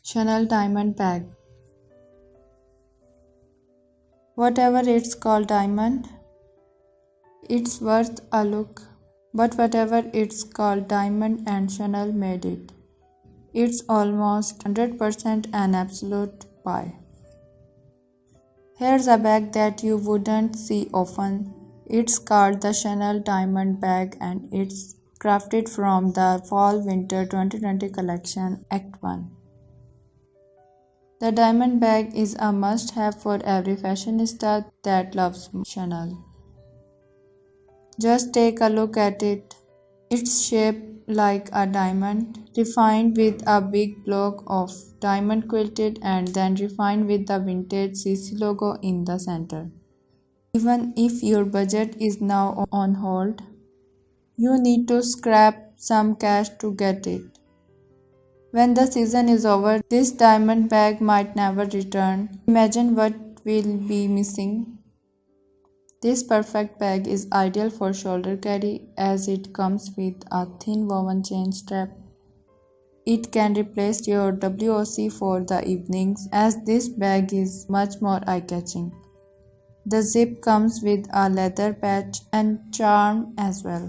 Chanel diamond bag. Whatever it's called diamond, it's worth a look. But whatever it's called diamond and Chanel made it. It's almost 100% an absolute buy. Here's a bag that you wouldn't see often. It's called the Chanel Diamond Bag and it's crafted from the Fall-Winter 2020 collection, Act 1. The diamond bag is a must-have for every fashionista that loves Chanel. Just take a look at it. It's shaped like a diamond, refined with a big block of diamond quilted and then refined with the vintage CC logo in the center. Even if your budget is now on hold, you need to scrap some cash to get it. When the season is over, this diamond bag might never return. Imagine what will be missing. This perfect bag is ideal for shoulder carry as it comes with a thin woven chain strap. It can replace your WOC for the evenings as this bag is much more eye-catching. The zip comes with a leather patch and charm as well.